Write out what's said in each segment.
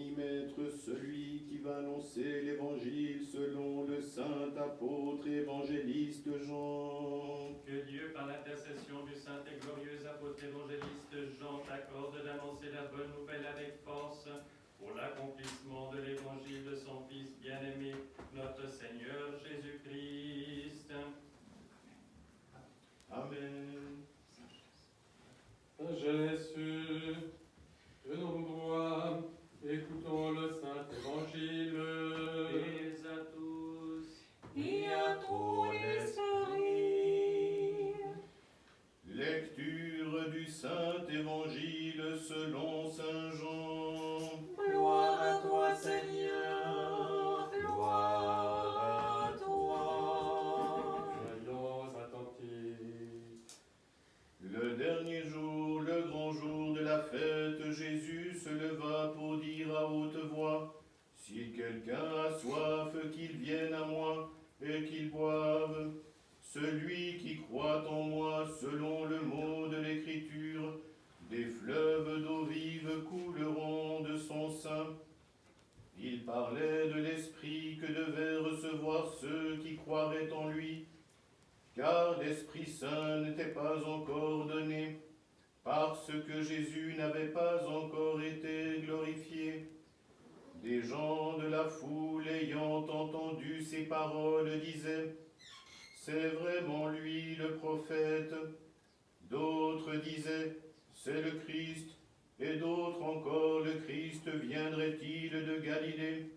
ami maître, celui qui va annoncer l'évangile selon le saint apôtre évangéliste Jean. Que Dieu, par l'intercession du saint et glorieux apôtre évangéliste Jean, t'accorde d'annoncer la bonne nouvelle avec force pour l'accomplissement de l'évangile de son Fils bien-aimé, notre Seigneur Jésus-Christ. Amen. Jésus, venons droit, écoutons le saint évangile. Et à tous. Et à ton esprit. Lecture du saint évangile selon saint Jean. Gloire à toi, Seigneur. Gloire à toi. Soyons attentifs. Le dernier jour, le grand jour de la fête, Jésus se leva pour dire à haute voix, « Si quelqu'un a soif, qu'il vienne à moi et qu'il boive. Celui qui croit en moi, selon le mot de l'Écriture, des fleuves d'eau vive couleront de son sein. » Il parlait de l'Esprit que devaient recevoir ceux qui croiraient en lui, car l'Esprit Saint n'était pas encore donné, parce que Jésus n'avait pas encore été glorifié. Des gens de la foule ayant entendu ces paroles disaient, « C'est vraiment lui le prophète. » D'autres disaient, « C'est le Christ. » Et d'autres encore, « Le Christ viendrait-il de Galilée ?»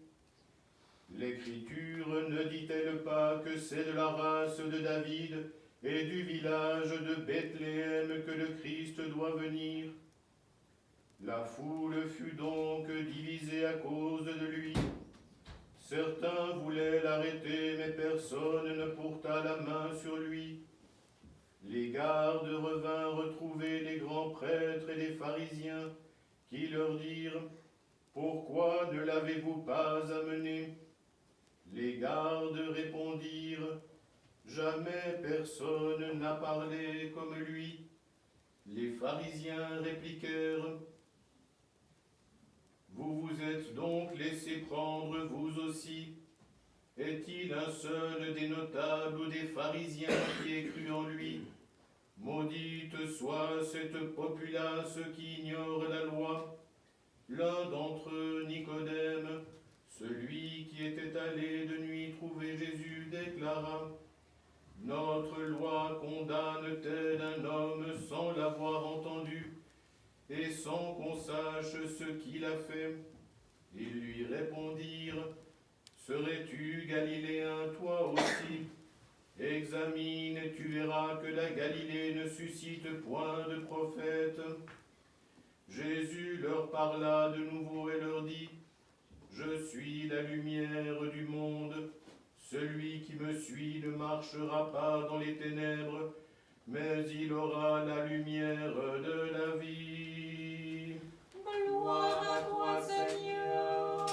L'Écriture ne dit-elle pas que c'est de la race de David et du village de Bethléem que le Christ doit venir? La foule fut donc divisée à cause de lui. Certains voulaient l'arrêter, mais personne ne porta la main sur lui. Les gardes revinrent retrouver les grands prêtres et les pharisiens, qui leur dirent, « Pourquoi ne l'avez-vous pas amené ?» Les gardes répondirent, « Jamais personne n'a parlé comme lui. » Les pharisiens répliquèrent, « Vous vous êtes donc laissé prendre vous aussi. Est-il un seul des notables ou des pharisiens qui ait cru en lui? Maudite soit cette populace qui ignore la loi. » L'un d'entre eux, Nicodème, celui qui était allé de nuit trouver Jésus, déclara, « Notre loi condamne-t-elle un homme sans l'avoir entendu et sans qu'on sache ce qu'il a fait ?» Ils lui répondirent, « Serais-tu galiléen toi aussi? Examine et tu verras que la Galilée ne suscite point de prophète. » Jésus leur parla de nouveau et leur dit, « Je suis la lumière du monde. Celui qui me suit ne marchera pas dans les ténèbres, mais il aura la lumière de la vie. » Gloire à toi, Seigneur.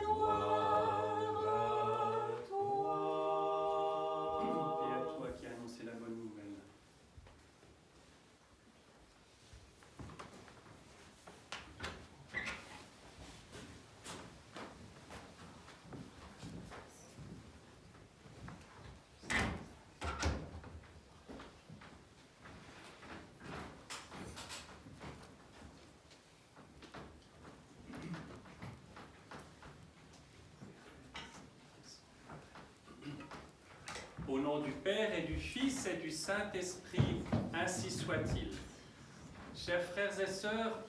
Gloire à toi. Et à toi qui as annoncé la bonne nouvelle. Au nom du Père et du Fils et du Saint-Esprit, ainsi soit-il. Chers frères et sœurs,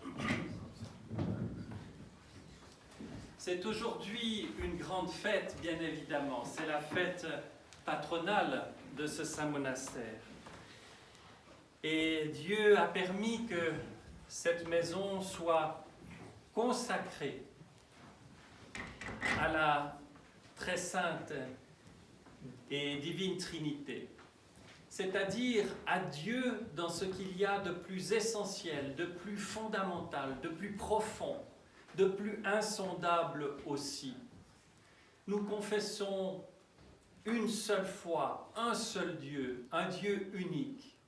c'est aujourd'hui une grande fête, bien évidemment. C'est la fête patronale de ce saint monastère. Et Dieu a permis que cette maison soit consacrée à la très sainte et divine Trinité, c'est-à-dire à Dieu dans ce qu'il y a de plus essentiel, de plus fondamental, de plus profond, de plus insondable aussi. Nous confessons une seule foi, un seul Dieu, un Dieu unique,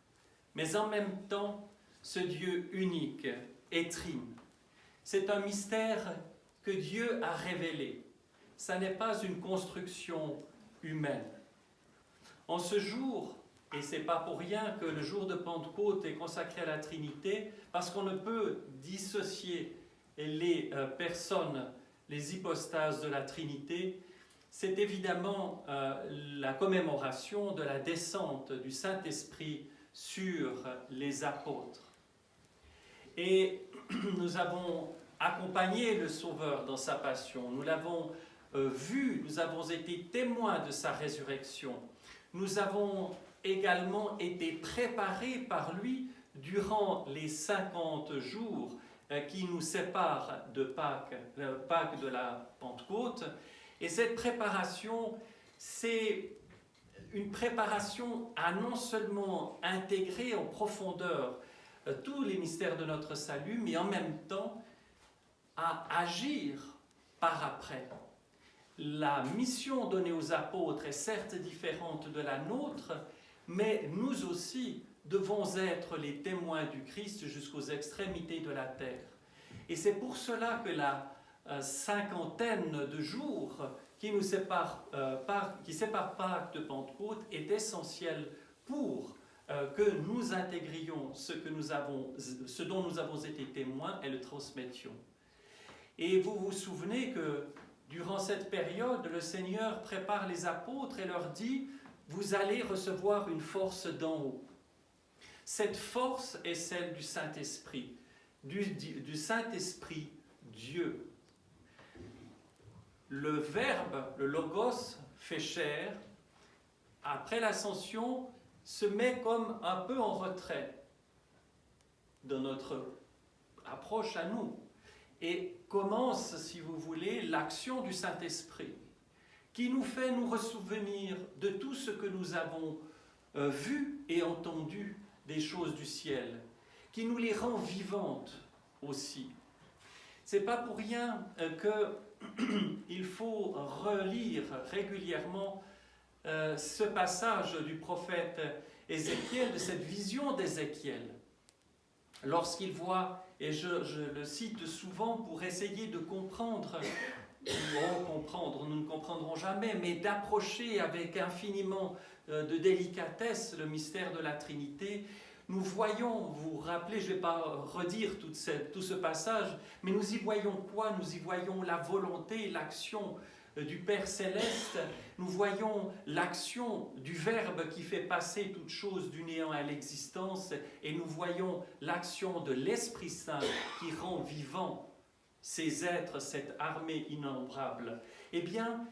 mais en même temps, ce Dieu unique est trine. C'est un mystère que Dieu a révélée. Ça n'est pas une construction humaine. En ce jour, et ce n'est pas pour rien que le jour de Pentecôte est consacré à la Trinité, parce qu'on ne peut dissocier les personnes, les hypostases de la Trinité, c'est évidemment la commémoration de la descente du Saint-Esprit sur les apôtres. Et nous avons accompagné le Sauveur dans sa passion, nous l'avons vu, nous avons été témoins de sa résurrection, nous avons également été préparés par lui durant les 50 jours qui nous séparent de Pâques de la Pentecôte. Et cette préparation, c'est une préparation à non seulement intégrer en profondeur tous les mystères de notre salut, mais en même temps à agir par après. La mission donnée aux apôtres est certes différente de la nôtre, mais nous aussi devons être les témoins du Christ jusqu'aux extrémités de la terre. Et c'est pour cela que la cinquantaine de jours qui nous séparent Pâques de Pentecôte est essentielle pour que nous intégrions ce dont nous avons été témoins et le transmettions. Et vous vous souvenez que durant cette période, le Seigneur prépare les apôtres et leur dit « Vous allez recevoir une force d'en haut ». Cette force est celle du Saint-Esprit, du Saint-Esprit Dieu. Le Verbe, le Logos, fait chair, après l'ascension, se met comme un peu en retrait de notre approche à nous et commence, si vous voulez, l'action du Saint-Esprit qui nous fait nous ressouvenir de tout ce que nous avons vu et entendu des choses du ciel, qui nous les rend vivantes aussi. C'est pas pour rien qu'il faut relire régulièrement ce passage du prophète Ézéchiel, de cette vision d'Ézéchiel, lorsqu'il voit, et je le cite souvent pour essayer de comprendre, nous ne comprendrons jamais, mais d'approcher avec infiniment de délicatesse le mystère de la Trinité. Nous voyons, vous vous rappelez, je ne vais pas redire tout ce passage, mais nous y voyons quoi? Nous y voyons la volonté, l'action du Père Céleste, nous voyons l'action du Verbe qui fait passer toute chose du néant à l'existence, et nous voyons l'action de l'Esprit Saint qui rend vivant ces êtres, cette armée innombrable. Eh bien,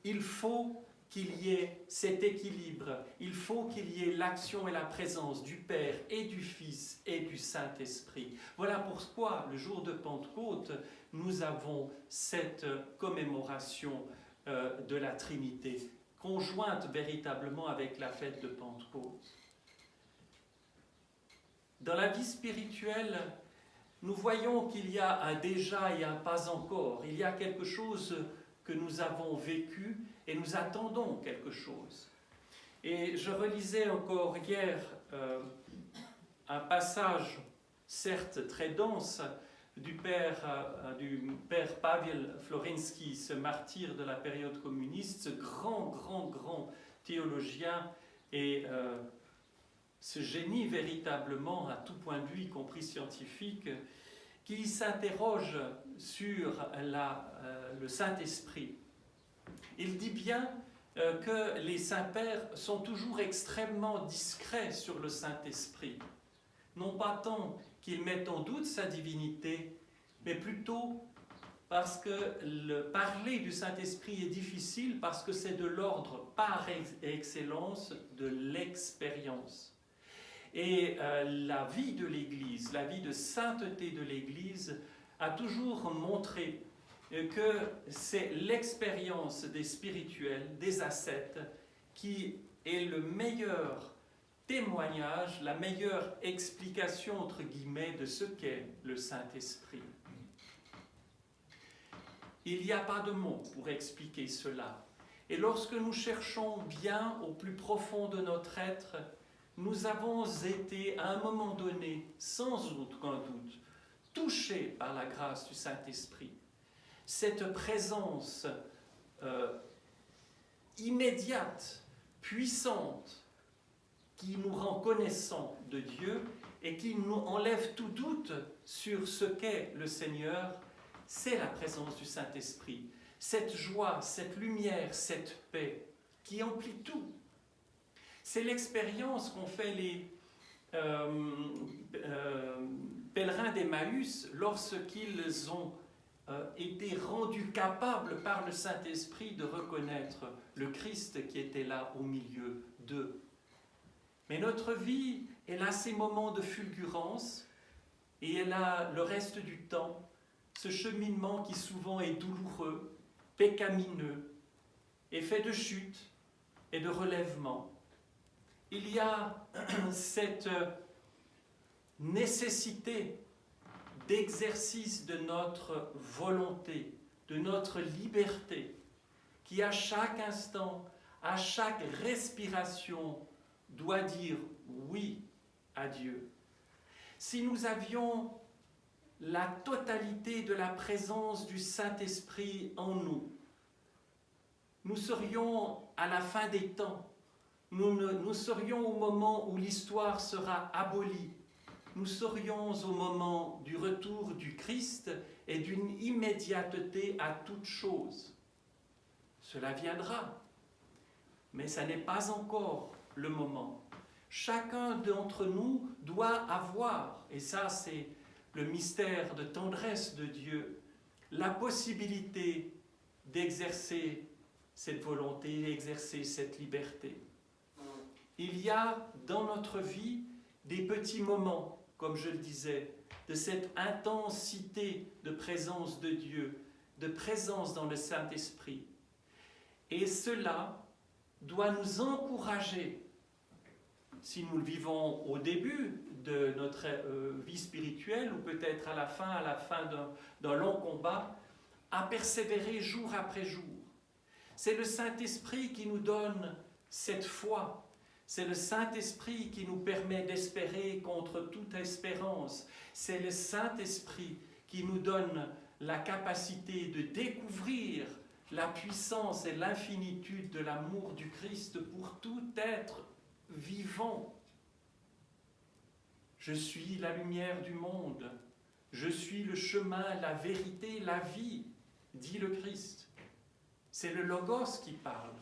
il faut qu'il y ait cet équilibre, il faut qu'il y ait l'action et la présence du Père et du Fils et du Saint-Esprit. Voilà pourquoi le jour de Pentecôte, nous avons cette commémoration de la Trinité, conjointe véritablement avec la fête de Pentecôte. Dans la vie spirituelle, nous voyons qu'il y a un déjà et un pas encore. Il y a quelque chose que nous avons vécu et nous attendons quelque chose. Et je relisais encore hier un passage, certes très dense, du père Paweł Floreński, ce martyr de la période communiste, ce grand théologien et ce génie véritablement à tout point de vue, y compris scientifique, qui s'interroge sur le Saint-Esprit. Il dit bien que les saints-pères sont toujours extrêmement discrets sur le Saint-Esprit. Non pas tant qu'ils mettent en doute sa divinité, mais plutôt parce que parler du Saint-Esprit est difficile, parce que c'est de l'ordre par excellence de l'expérience. Et la vie de l'Église, la vie de sainteté de l'Église a toujours montré que c'est l'expérience des spirituels, des ascètes, qui est le meilleur témoignage, la meilleure explication, entre guillemets, de ce qu'est le Saint-Esprit. Il n'y a pas de mots pour expliquer cela. Et lorsque nous cherchons bien au plus profond de notre être, nous avons été à un moment donné, sans aucun doute, touchés par la grâce du Saint-Esprit. cette présence immédiate, puissante, qui nous rend connaissants de Dieu et qui nous enlève tout doute sur ce qu'est le Seigneur, c'est la présence du Saint-Esprit. Cette joie, cette lumière, cette paix qui emplit tout. C'est l'expérience qu'ont fait les pèlerins d'Emmaüs lorsqu'ils ont été rendus capables par le Saint-Esprit de reconnaître le Christ qui était là au milieu d'eux. Mais notre vie, elle a ces moments de fulgurance et elle a le reste du temps ce cheminement qui souvent est douloureux, pécamineux, et fait de chutes et de relèvements. Il y a cette nécessité d'exercice de notre volonté, de notre liberté, qui à chaque instant, à chaque respiration, doit dire oui à Dieu. Si nous avions la totalité de la présence du Saint-Esprit en nous, nous serions à la fin des temps, nous serions au moment où l'histoire sera abolie, nous serions au moment du retour du Christ et d'une immédiateté à toute chose. Cela viendra, mais ça n'est pas encore le moment. Chacun d'entre nous doit avoir, et ça c'est le mystère de tendresse de Dieu, la possibilité d'exercer cette volonté, d'exercer cette liberté. Il y a dans notre vie des petits moments, comme je le disais, de cette intensité de présence de Dieu, de présence dans le Saint-Esprit. Et cela doit nous encourager, si nous le vivons au début de notre vie spirituelle, ou peut-être à la fin d'un long combat, à persévérer jour après jour. C'est le Saint-Esprit qui nous donne cette foi. C'est le Saint-Esprit qui nous permet d'espérer contre toute espérance. C'est le Saint-Esprit qui nous donne la capacité de découvrir la puissance et l'infinitude de l'amour du Christ pour tout être vivant. Je suis la lumière du monde. Je suis le chemin, la vérité, la vie, dit le Christ. C'est le Logos qui parle.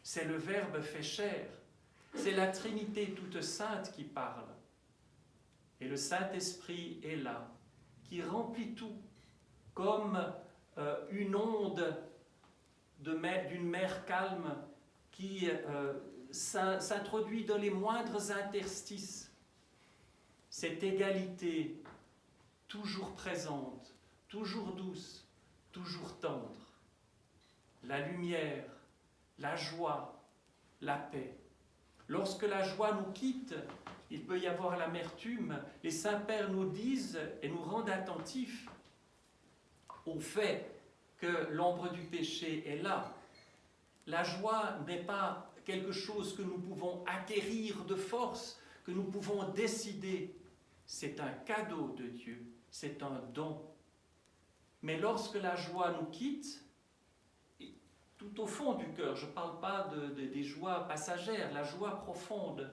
C'est le Verbe fait chair. C'est la Trinité toute sainte qui parle. Et le Saint-Esprit est là, qui remplit tout, comme une onde d'une mer calme qui s'introduit dans les moindres interstices. Cette égalité toujours présente, toujours douce, toujours tendre. La lumière, la joie, la paix. Lorsque la joie nous quitte, il peut y avoir l'amertume. Les saints-pères nous disent et nous rendent attentifs au fait que l'ombre du péché est là. La joie n'est pas quelque chose que nous pouvons acquérir de force, que nous pouvons décider. C'est un cadeau de Dieu, c'est un don. Mais lorsque la joie nous quitte, tout au fond du cœur, je ne parle pas des joies passagères, la joie profonde,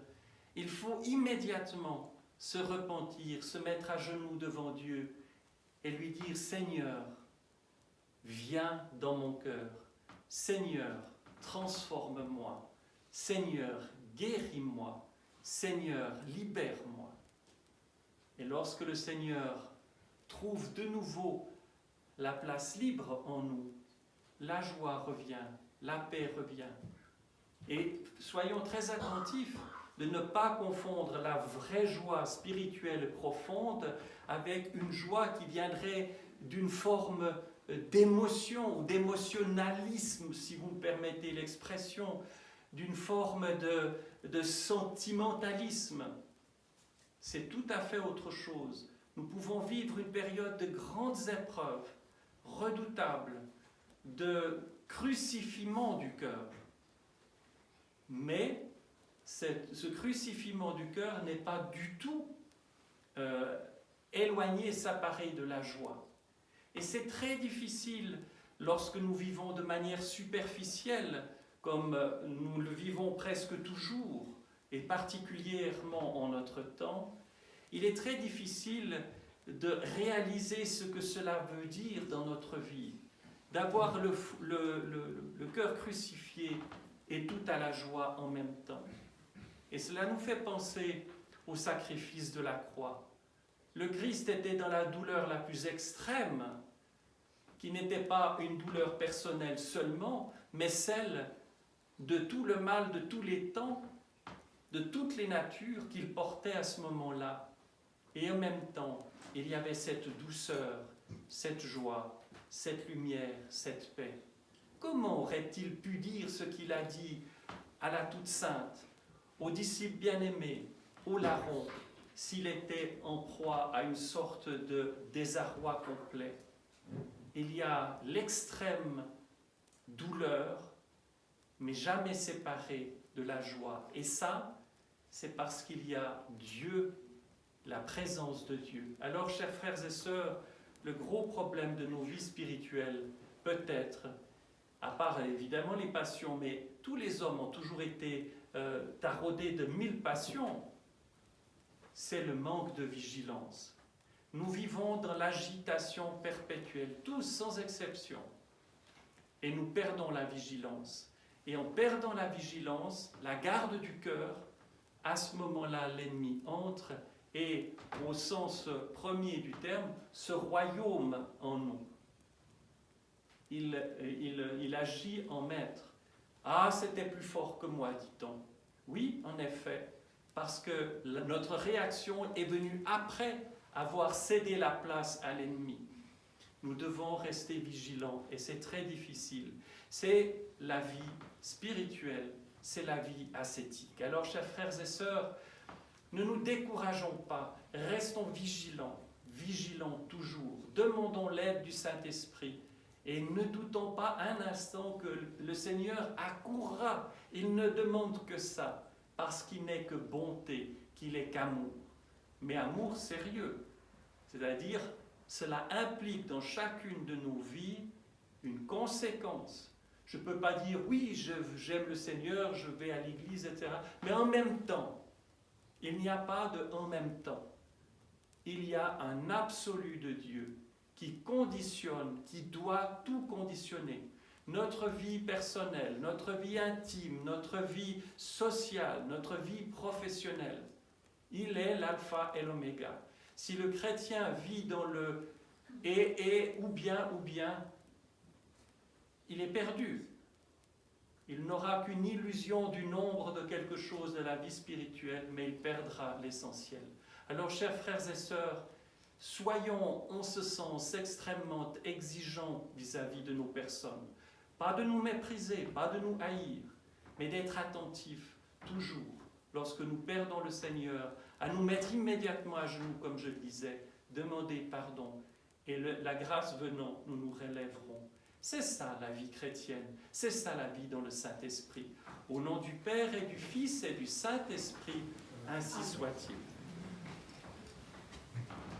il faut immédiatement se repentir, se mettre à genoux devant Dieu et lui dire « Seigneur, viens dans mon cœur. Seigneur, transforme-moi. Seigneur, guéris-moi. Seigneur, libère-moi. » Et lorsque le Seigneur trouve de nouveau la place libre en nous, la joie revient, la paix revient. Et soyons très attentifs de ne pas confondre la vraie joie spirituelle profonde avec une joie qui viendrait d'une forme d'émotion ou d'émotionnalisme, si vous me permettez l'expression, d'une forme de sentimentalisme. C'est tout à fait autre chose. Nous pouvons vivre une période de grandes épreuves, redoutables, de crucifiement du cœur. Mais ce crucifiement du cœur n'est pas du tout éloigné, séparé de la joie. Et c'est très difficile lorsque nous vivons de manière superficielle, comme nous le vivons presque toujours, et particulièrement en notre temps, il est très difficile de réaliser ce que cela veut dire dans notre vie, d'avoir le cœur crucifié et tout à la joie en même temps. Et cela nous fait penser au sacrifice de la croix. Le Christ était dans la douleur la plus extrême, qui n'était pas une douleur personnelle seulement, mais celle de tout le mal de tous les temps, de toutes les natures qu'il portait à ce moment-là. Et en même temps, il y avait cette douceur, cette joie, cette lumière, cette paix. Comment aurait-il pu dire ce qu'il a dit à la toute sainte, aux disciples bien-aimés, aux larrons, s'il était en proie à une sorte de désarroi complet? Il y a l'extrême douleur, mais jamais séparée de la joie. Et ça, c'est parce qu'il y a Dieu, la présence de Dieu. Alors, chers frères et sœurs, le gros problème de nos vies spirituelles, peut-être, à part évidemment les passions, mais tous les hommes ont toujours été taraudés de 1000 passions, c'est le manque de vigilance. Nous vivons dans l'agitation perpétuelle, tous sans exception, et nous perdons la vigilance. Et en perdant la vigilance, la garde du cœur, à ce moment-là, l'ennemi entre et, au sens premier du terme, ce royaume en nous. Il agit en maître. Ah, c'était plus fort que moi, dit-on. Oui, en effet, parce que notre réaction est venue après avoir cédé la place à l'ennemi. Nous devons rester vigilants et c'est très difficile. C'est la vie spirituelle, c'est la vie ascétique. Alors, chers frères et sœurs, ne nous décourageons pas, restons vigilants, vigilants toujours. Demandons l'aide du Saint-Esprit et ne doutons pas un instant que le Seigneur accourra. Il ne demande que ça, parce qu'il n'est que bonté, qu'il est qu'amour. Mais amour sérieux, c'est-à-dire cela implique dans chacune de nos vies une conséquence. Je ne peux pas dire oui, j'aime le Seigneur, je vais à l'église, etc. Mais en même temps, il n'y a pas de en même temps. Il y a un absolu de Dieu qui conditionne, qui doit tout conditionner. Notre vie personnelle, notre vie intime, notre vie sociale, notre vie professionnelle. Il est l'alpha et l'oméga. Si le chrétien vit dans le et ou bien, il est perdu. Il n'aura qu'une illusion du nombre de quelque chose de la vie spirituelle, mais il perdra l'essentiel. Alors, chers frères et sœurs, soyons en ce sens extrêmement exigeants vis-à-vis de nos personnes. Pas de nous mépriser, pas de nous haïr, mais d'être attentifs toujours, lorsque nous perdons le Seigneur, à nous mettre immédiatement à genoux, comme je le disais, demander pardon, et la grâce venant, nous nous relèverons. C'est ça la vie chrétienne, c'est ça la vie dans le Saint-Esprit. Au nom du Père et du Fils et du Saint-Esprit, ainsi soit-il.